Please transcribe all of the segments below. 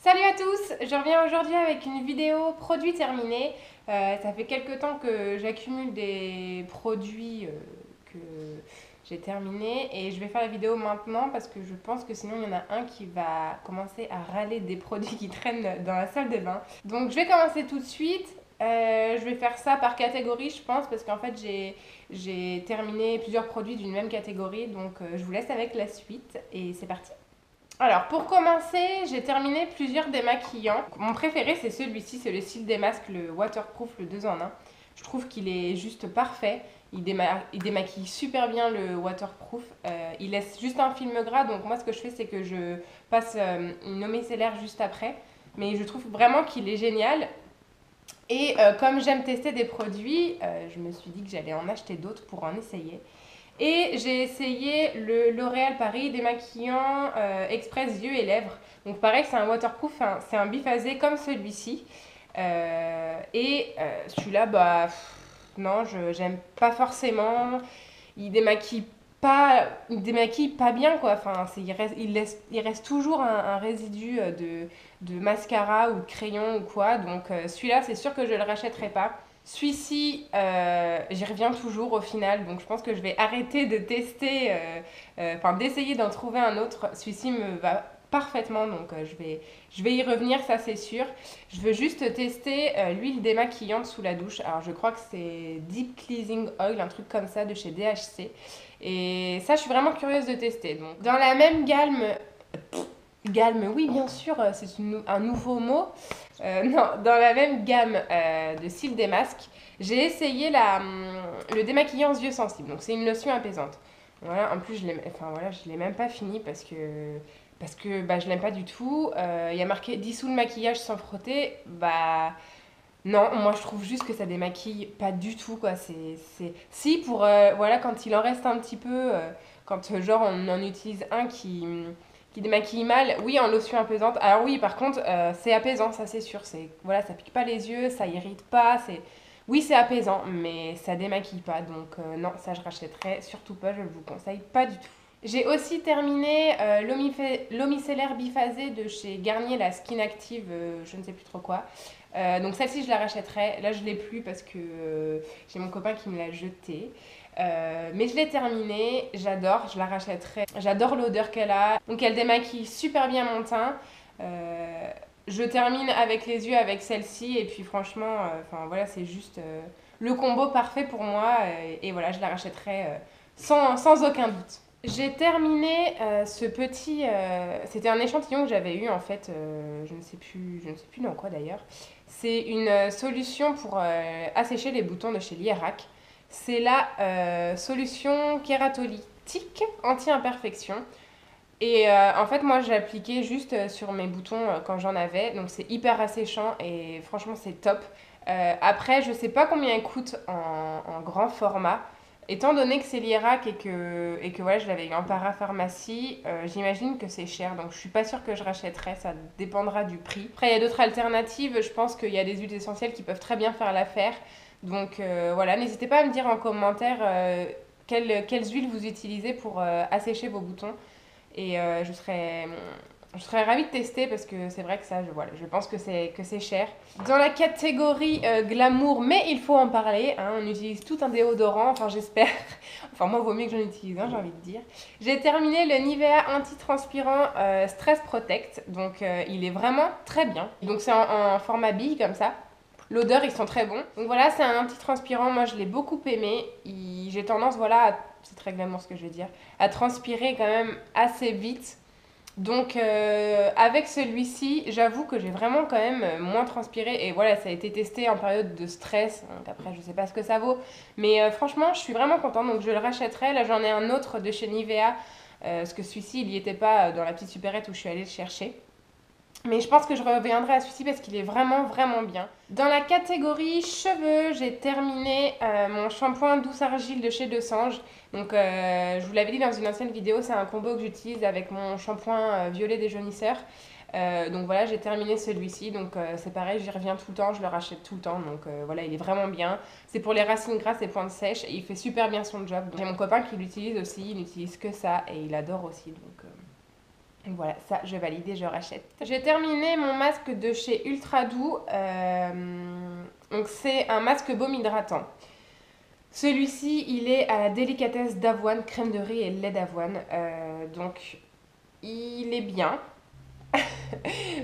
Salut à tous, je reviens aujourd'hui avec une vidéo produit terminé. Ça fait quelques temps que j'accumule des produits que j'ai terminés et je vais faire la vidéo maintenant parce que je pense que sinon il y en a un qui va commencer à râler des produits qui traînent dans la salle de bain. Donc je vais commencer tout de suite. Je vais faire ça par catégorie je pense parce qu'en fait j'ai terminé plusieurs produits d'une même catégorie donc je vous laisse avec la suite et c'est parti. Alors, pour commencer, j'ai terminé plusieurs démaquillants. Mon préféré, c'est celui-ci, c'est le Cils Démasque, le Waterproof, le 2 en un. Je trouve qu'il est juste parfait. Il démaquille super bien le waterproof. Il laisse juste un film gras, donc moi ce que je fais c'est que je passe une eau micellaire juste après. Mais je trouve vraiment qu'il est génial. Et comme j'aime tester des produits, je me suis dit que j'allais en acheter d'autres pour en essayer. Et j'ai essayé le L'Oréal Paris démaquillant express yeux et lèvres. Donc pareil, c'est un waterproof, hein, c'est un biphasé comme celui-ci. Celui-là, non, j'aime pas forcément. Il démaquille il démaquille pas bien quoi. Enfin, il reste toujours un résidu de mascara ou de crayon ou quoi. Donc celui-là, c'est sûr que je le rachèterai pas. Celui-ci, j'y reviens toujours au final, donc je pense que je vais arrêter de tester, d'essayer d'en trouver un autre. Celui-ci me va parfaitement, donc je vais y revenir, ça c'est sûr. Je veux juste tester l'huile démaquillante sous la douche. Alors je crois que c'est Deep Cleansing Oil, un truc comme ça de chez DHC. Et ça, je suis vraiment curieuse de tester. Donc, dans la même gamme, oui, bien sûr, un nouveau mot. Non, dans la même gamme de cils démasque, j'ai essayé le démaquillant aux yeux sensibles. Donc, c'est une lotion apaisante. Voilà, en plus, je l'ai même pas fini parce que je l'aime pas du tout. Il y a marqué dissout le maquillage sans frotter. Non, moi je trouve juste que ça démaquille pas du tout quoi. Si pour voilà quand il en reste un petit peu, quand genre on en utilise un qui démaquille mal, oui en lotion apaisante. Alors oui par contre c'est apaisant ça c'est sûr. Voilà ça pique pas les yeux, ça irrite pas. Oui c'est apaisant mais ça démaquille pas donc non ça je rachèterai surtout pas. Je ne vous conseille pas du tout. J'ai aussi terminé l'eau micellaire biphasée de chez Garnier, la Skin Active, je ne sais plus trop quoi. Donc celle-ci, je la rachèterai. Là, je l'ai plus parce que j'ai mon copain qui me l'a jetée. Mais je l'ai terminée, j'adore, je la rachèterai. J'adore l'odeur qu'elle a. Donc elle démaquille super bien mon teint. Je termine avec les yeux avec celle-ci et puis franchement, voilà, c'est juste le combo parfait pour moi. Et voilà, je la rachèterai sans aucun doute. J'ai terminé ce petit. C'était un échantillon que j'avais eu en fait, je ne sais plus dans quoi d'ailleurs. C'est une solution pour assécher les boutons de chez Lierac. C'est la solution kératolytique anti-imperfection. Et en fait, moi, j'ai appliqué juste sur mes boutons quand j'en avais. Donc, c'est hyper asséchant et franchement, c'est top. Après, je sais pas combien il coûte en grand format. Étant donné que c'est l'Irak et que voilà, je l'avais eu en parapharmacie, j'imagine que c'est cher. Donc, je suis pas sûre que je rachèterai. Ça dépendra du prix. Après, il y a d'autres alternatives. Je pense qu'il y a des huiles essentielles qui peuvent très bien faire l'affaire. Donc, voilà, n'hésitez pas à me dire en commentaire quelles huiles vous utilisez pour assécher vos boutons. Et je serais ravie de tester parce que c'est vrai que ça, voilà, je pense que c'est cher. Dans la catégorie glamour, mais il faut en parler, hein, on utilise tout un déodorant, enfin j'espère. Enfin moi, vaut mieux que j'en utilise un, j'ai envie de dire. J'ai terminé le Nivea Antitranspirant Stress Protect, donc il est vraiment très bien. Donc c'est en format bille comme ça. L'odeur, ils sont très bons. Donc voilà, c'est un antitranspirant. Moi, je l'ai beaucoup aimé. J'ai tendance, voilà, c'est très glamour ce que je veux dire, à transpirer quand même assez vite. Donc avec celui-ci, j'avoue que j'ai vraiment quand même moins transpiré. Et voilà, ça a été testé en période de stress. Donc après, je sais pas ce que ça vaut. Mais franchement, je suis vraiment contente. Donc je le rachèterai. Là, j'en ai un autre de chez Nivea. Parce que celui-ci, il n'y était pas dans la petite supérette où je suis allée le chercher. Mais je pense que je reviendrai à celui-ci parce qu'il est vraiment vraiment bien. Dans la catégorie cheveux, j'ai terminé mon shampoing douce argile de chez Desange. Donc je vous l'avais dit dans une ancienne vidéo, c'est un combo que j'utilise avec mon shampoing violet déjaunisseur. Donc voilà, j'ai terminé celui-ci. Donc c'est pareil, j'y reviens tout le temps, je le rachète tout le temps. Donc voilà, il est vraiment bien. C'est pour les racines grasses et pointes sèches et il fait super bien son job. J'ai mon copain qui l'utilise aussi, il n'utilise que ça et il adore aussi. Donc Donc voilà, ça je valide et je rachète. J'ai terminé mon masque de chez Ultra Doux. Donc c'est un masque baume hydratant. Celui-ci, il est à la délicatesse d'avoine, crème de riz et lait d'avoine. Donc il est bien.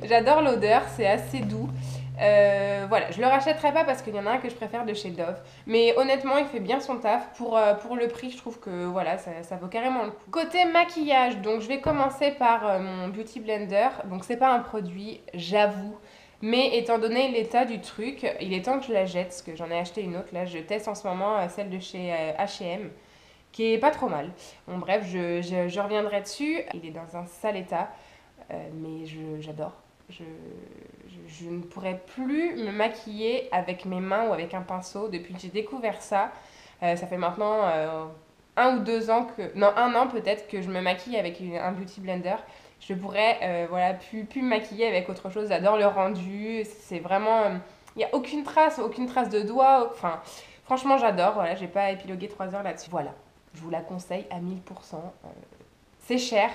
J'adore l'odeur, c'est assez doux. Voilà, je le rachèterai pas parce qu'il y en a un que je préfère de chez Dove. Mais honnêtement, il fait bien son taf. Pour le prix, je trouve que voilà, ça vaut carrément le coup. Côté maquillage, donc je vais commencer par mon Beauty Blender. Donc c'est pas un produit, j'avoue. Mais étant donné l'état du truc, il est temps que je la jette parce que j'en ai acheté une autre. Là, je teste en ce moment celle de chez H&M qui est pas trop mal. Bon bref, je reviendrai dessus. Il est dans un sale état. Mais j'adore. Je ne pourrais plus me maquiller avec mes mains ou avec un pinceau depuis que j'ai découvert ça. Ça fait maintenant 1 ou 2 ans que... Non, 1 an peut-être que je me maquille avec un beauty blender. Je pourrais voilà, plus me maquiller avec autre chose. J'adore le rendu. C'est vraiment... Il n'y a aucune trace de doigt. Enfin, franchement, j'adore. Voilà, j'ai pas épilogué 3 heures là-dessus. Voilà, je vous la conseille à 1000%. C'est cher.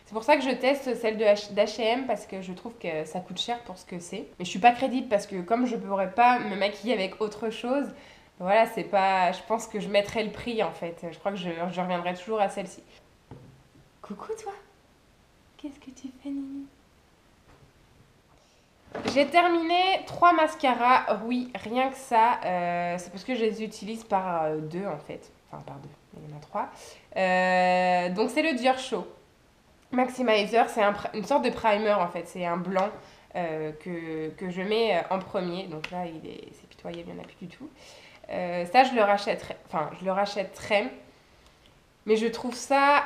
C'est pour ça que je teste celle d'H&M parce que je trouve que ça coûte cher pour ce que c'est. Mais je suis pas crédible parce que comme je ne pourrais pas me maquiller avec autre chose, voilà, c'est pas. Je pense que je mettrai le prix en fait. Je crois que je reviendrai toujours à celle-ci. Coucou toi. Qu'est-ce que tu fais, Nini? J'ai terminé 3 mascaras. Oui, rien que ça. C'est parce que je les utilise par 2 en fait. Enfin par 2. Il y en a 3. Donc c'est le Dior Show Maximizer, c'est une sorte de primer en fait, c'est un blanc que je mets en premier, donc là c'est pitoyable, il n'y en a plus du tout. Ça je le rachèterai, mais je trouve ça,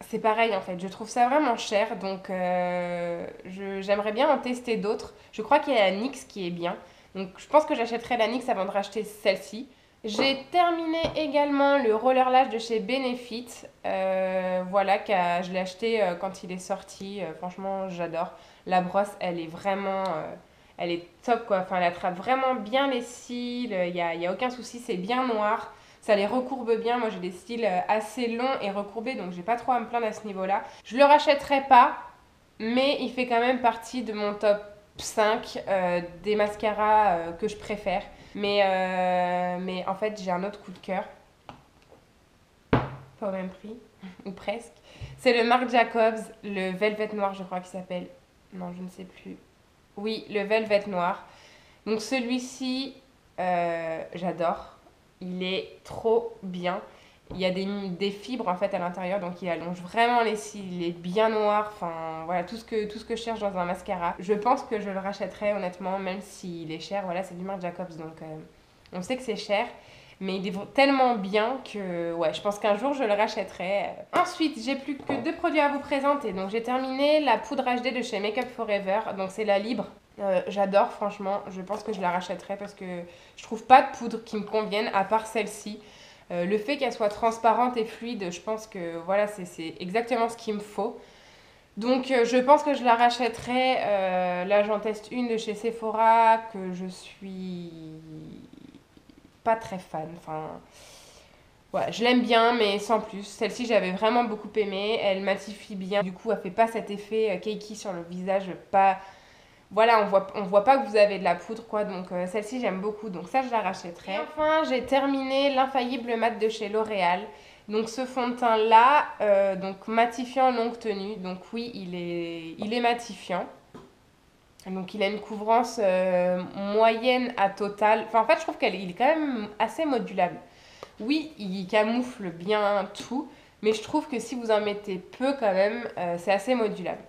c'est pareil en fait, je trouve ça vraiment cher, donc j'aimerais bien en tester d'autres. Je crois qu'il y a la NYX qui est bien, donc je pense que j'achèterai la NYX avant de racheter celle-ci. J'ai terminé également le roller lash de chez Benefit. Voilà, je l'ai acheté quand il est sorti. Franchement, j'adore. La brosse, elle est vraiment... elle est top, quoi. Enfin, elle attrape vraiment bien les cils. Y a aucun souci, c'est bien noir. Ça les recourbe bien. Moi, j'ai des cils assez longs et recourbés, donc j'ai pas trop à me plaindre à ce niveau-là. Je le rachèterai pas, mais il fait quand même partie de mon top 5 des mascaras que je préfère. Mais en fait, j'ai un autre coup de cœur. Pas au même prix, ou presque. C'est le Marc Jacobs, le Velvet Noir, je crois qu'il s'appelle. Non, je ne sais plus. Oui, le Velvet Noir. Donc celui-ci, j'adore. Il est trop bien. Il y a des fibres en fait à l'intérieur, donc il allonge vraiment les cils. Il est bien noir. Enfin, voilà, tout ce que je cherche dans un mascara. Je pense que je le rachèterai honnêtement, même s'il est cher. Voilà, c'est du Marc Jacobs, donc on sait que c'est cher. Mais il est tellement bien que ouais, je pense qu'un jour je le rachèterai. Ensuite, j'ai plus que 2 produits à vous présenter. Donc j'ai terminé la poudre HD de chez Make Up Forever. Donc c'est la Libre. J'adore franchement. Je pense que je la rachèterai parce que je trouve pas de poudre qui me convienne à part celle-ci. Le fait qu'elle soit transparente et fluide, je pense que voilà, c'est exactement ce qu'il me faut. Donc je pense que je la rachèterai. Là j'en teste une de chez Sephora que je suis pas très fan. Enfin, ouais, je l'aime bien, mais sans plus. Celle-ci, j'avais vraiment beaucoup aimé. Elle matifie bien. Du coup, elle fait pas cet effet cakey sur le visage. Pas... Voilà, on voit pas que vous avez de la poudre, quoi. Donc, celle-ci, j'aime beaucoup. Donc, ça, je la rachèterai. Et enfin, j'ai terminé l'infaillible mat de chez L'Oréal. Donc, ce fond de teint-là, donc matifiant longue tenue. Donc, oui, il est matifiant. Donc il a une couvrance moyenne à totale. Enfin en fait je trouve qu'il est quand même assez modulable. Oui, il camoufle bien tout, mais je trouve que si vous en mettez peu quand même, c'est assez modulable.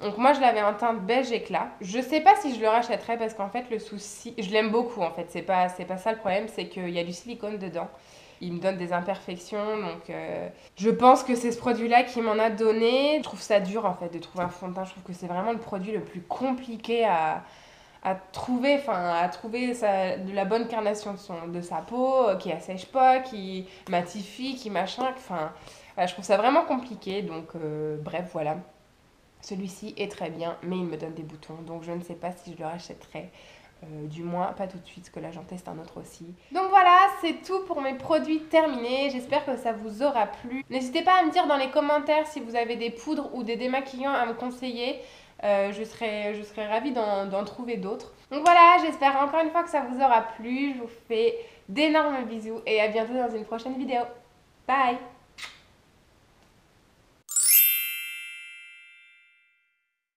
Donc moi je l'avais en teinte beige éclat. Je sais pas si je le rachèterais parce qu'en fait le souci, je l'aime beaucoup en fait, c'est pas ça le problème, c'est qu'il y a du silicone dedans. Il me donne des imperfections, donc je pense que c'est ce produit-là qui m'en a donné. Je trouve ça dur en fait de trouver un fond de teint. Je trouve que c'est vraiment le produit le plus compliqué à trouver, de la bonne carnation de sa peau, qui assèche pas, qui matifie, qui machin. Enfin, voilà, je trouve ça vraiment compliqué. Donc bref, voilà. Celui-ci est très bien, mais il me donne des boutons, donc je ne sais pas si je le rachèterai. Du moins, pas tout de suite, parce que là, j'en teste un autre aussi. Donc voilà, c'est tout pour mes produits terminés. J'espère que ça vous aura plu. N'hésitez pas à me dire dans les commentaires si vous avez des poudres ou des démaquillants à me conseiller. Je serais ravie d'en trouver d'autres. Donc voilà, j'espère encore une fois que ça vous aura plu. Je vous fais d'énormes bisous et à bientôt dans une prochaine vidéo. Bye!